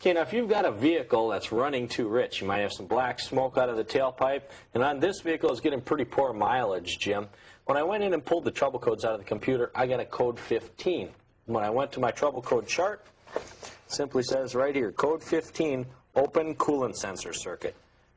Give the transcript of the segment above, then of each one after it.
Okay, now if you've got a vehicle that's running too rich, you might have some black smoke out of the tailpipe, and on this vehicle it's getting pretty poor mileage, Jim. When I went in and pulled the trouble codes out of the computer, I got a code 15. When I went to my trouble code chart, it simply says right here, code 15, open coolant sensor circuit.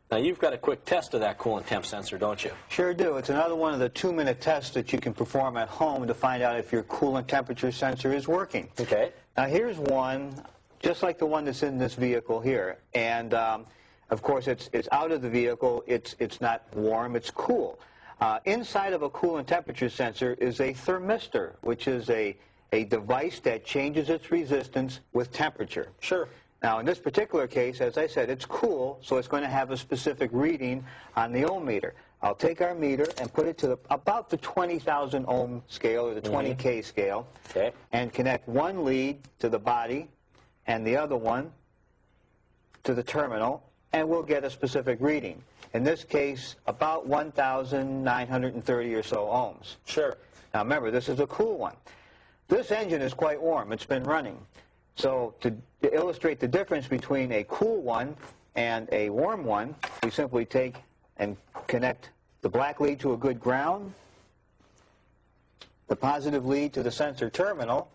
Now you've got a quick test of that coolant temp sensor, don't you? Sure do. It's another one of the 2-minute tests that you can perform at home to find out if your coolant temperature sensor is working. Okay. Now here's one just like the one that's in this vehicle here. And, of course, it's out of the vehicle. It's not warm. It's cool. Inside of a coolant temperature sensor is a thermistor, which is a device that changes its resistance with temperature. Sure. Now, in this particular case, as I said, it's cool, so it's going to have a specific reading on the ohm meter. I'll take our meter and put it to about the 20,000 ohm scale, or the 20K scale, and connect one lead to the body and the other one to the terminal, and we'll get a specific reading. In this case, about 1,930 or so ohms. Sure. Now remember, this is a cool one. This engine is quite warm. It's been running. So to illustrate the difference between a cool one and a warm one, we simply take and connect the black lead to a good ground, the positive lead to the sensor terminal,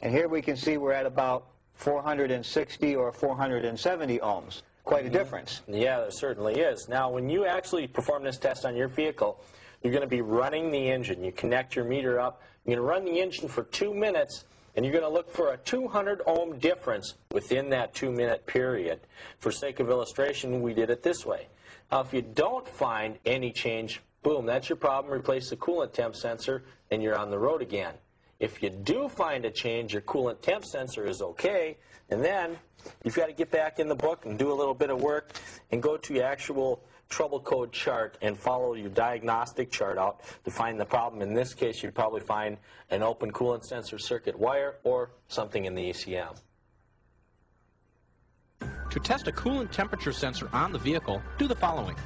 and here we can see we're at about 460 or 470 ohms. Quite a difference. Yeah, there certainly is. Now, when you actually perform this test on your vehicle, you're going to be running the engine. You connect your meter up. You're going to run the engine for 2 minutes, and you're going to look for a 200 ohm difference within that 2-minute period. For sake of illustration, we did it this way. Now, if you don't find any change, boom, that's your problem. Replace the coolant temp sensor, and you're on the road again. If you do find a change, your coolant temp sensor is okay, and then you've got to get back in the book and do a little bit of work and go to your actual trouble code chart and follow your diagnostic chart out to find the problem. In this case, you'd probably find an open coolant sensor circuit wire or something in the ECM. To test a coolant temperature sensor on the vehicle, do the following.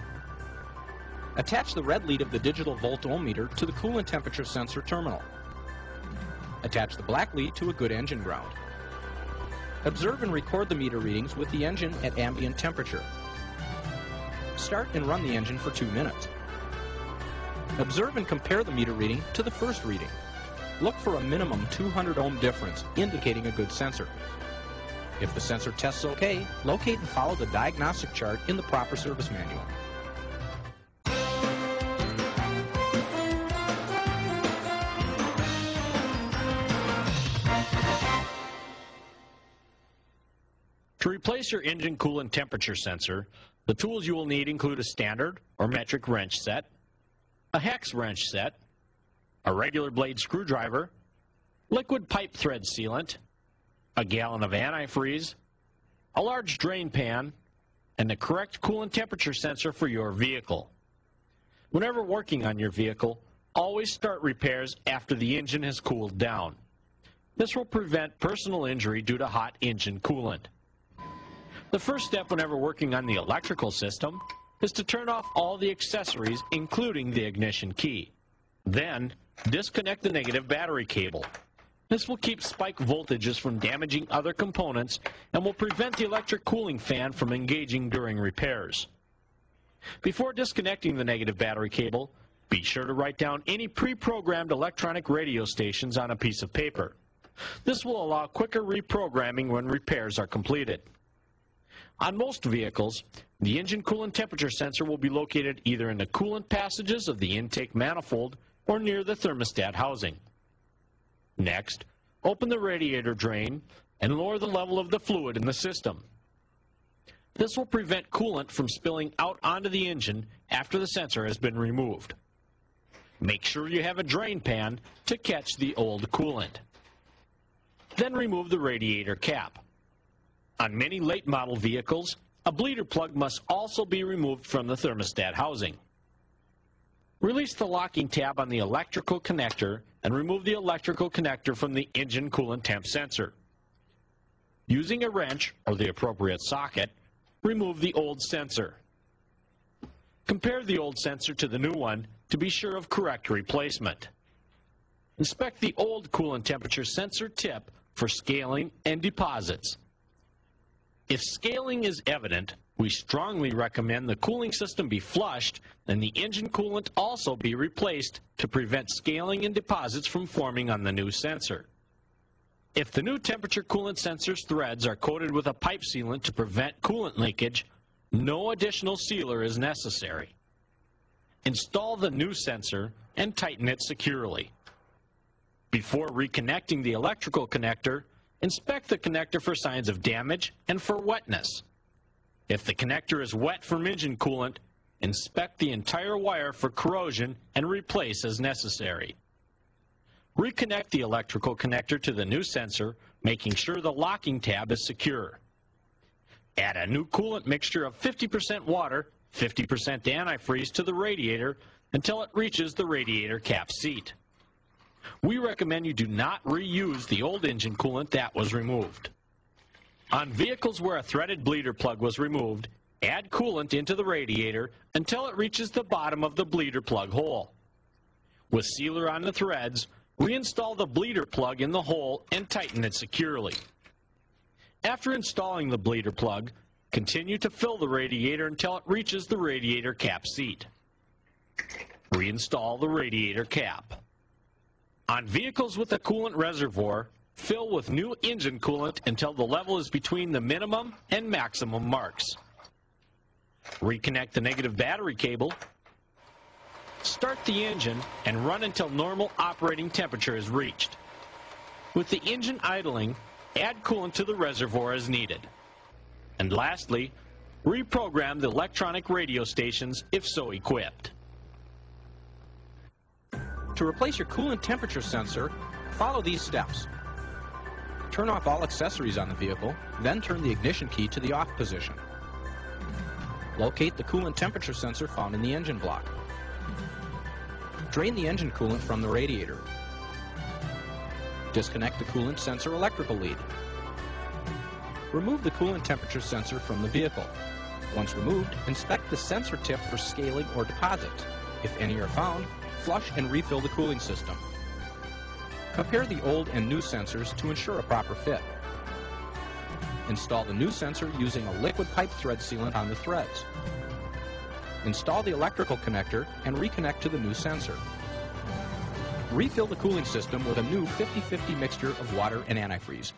Attach the red lead of the digital volt ohm meter to the coolant temperature sensor terminal. Attach the black lead to a good engine ground. Observe and record the meter readings with the engine at ambient temperature. Start and run the engine for 2 minutes. Observe and compare the meter reading to the first reading. Look for a minimum 200 ohm difference, indicating a good sensor. If the sensor tests okay, locate and follow the diagnostic chart in the proper service manual. To replace your engine coolant temperature sensor, the tools you will need include a standard or metric wrench set, a hex wrench set, a regular blade screwdriver, liquid pipe thread sealant, a gallon of antifreeze, a large drain pan, and the correct coolant temperature sensor for your vehicle. Whenever working on your vehicle, always start repairs after the engine has cooled down. This will prevent personal injury due to hot engine coolant. The first step whenever working on the electrical system is to turn off all the accessories, including the ignition key. Then, disconnect the negative battery cable. This will keep spike voltages from damaging other components and will prevent the electric cooling fan from engaging during repairs. Before disconnecting the negative battery cable, be sure to write down any pre-programmed electronic radio stations on a piece of paper. This will allow quicker reprogramming when repairs are completed. On most vehicles, the engine coolant temperature sensor will be located either in the coolant passages of the intake manifold or near the thermostat housing. Next, open the radiator drain and lower the level of the fluid in the system. This will prevent coolant from spilling out onto the engine after the sensor has been removed. Make sure you have a drain pan to catch the old coolant. Then remove the radiator cap. On many late model vehicles, a bleeder plug must also be removed from the thermostat housing. Release the locking tab on the electrical connector and remove the electrical connector from the engine coolant temp sensor. Using a wrench or the appropriate socket, remove the old sensor. Compare the old sensor to the new one to be sure of correct replacement. Inspect the old coolant temperature sensor tip for scaling and deposits. If scaling is evident, we strongly recommend the cooling system be flushed and the engine coolant also be replaced to prevent scaling and deposits from forming on the new sensor. If the new temperature coolant sensor's threads are coated with a pipe sealant to prevent coolant leakage, no additional sealer is necessary. Install the new sensor and tighten it securely. Before reconnecting the electrical connector, inspect the connector for signs of damage and for wetness. If the connector is wet from engine coolant, inspect the entire wire for corrosion and replace as necessary. Reconnect the electrical connector to the new sensor, making sure the locking tab is secure. Add a new coolant mixture of 50% water, 50% antifreeze to the radiator until it reaches the radiator cap seat. We recommend you do not reuse the old engine coolant that was removed. On vehicles where a threaded bleeder plug was removed, add coolant into the radiator until it reaches the bottom of the bleeder plug hole. With sealer on the threads, reinstall the bleeder plug in the hole and tighten it securely. After installing the bleeder plug, continue to fill the radiator until it reaches the radiator cap seat. Reinstall the radiator cap. On vehicles with a coolant reservoir, fill with new engine coolant until the level is between the minimum and maximum marks. Reconnect the negative battery cable. Start the engine and run until normal operating temperature is reached. With the engine idling, add coolant to the reservoir as needed. And lastly, reprogram the electronic radio stations if so equipped. To replace your coolant temperature sensor, follow these steps. Turn off all accessories on the vehicle, then turn the ignition key to the off position. Locate the coolant temperature sensor found in the engine block. Drain the engine coolant from the radiator. Disconnect the coolant sensor electrical lead. Remove the coolant temperature sensor from the vehicle. Once removed, inspect the sensor tip for scaling or deposits. If any are found, flush and refill the cooling system. Compare the old and new sensors to ensure a proper fit. Install the new sensor using a liquid pipe thread sealant on the threads. Install the electrical connector and reconnect to the new sensor. Refill the cooling system with a new 50-50 mixture of water and antifreeze.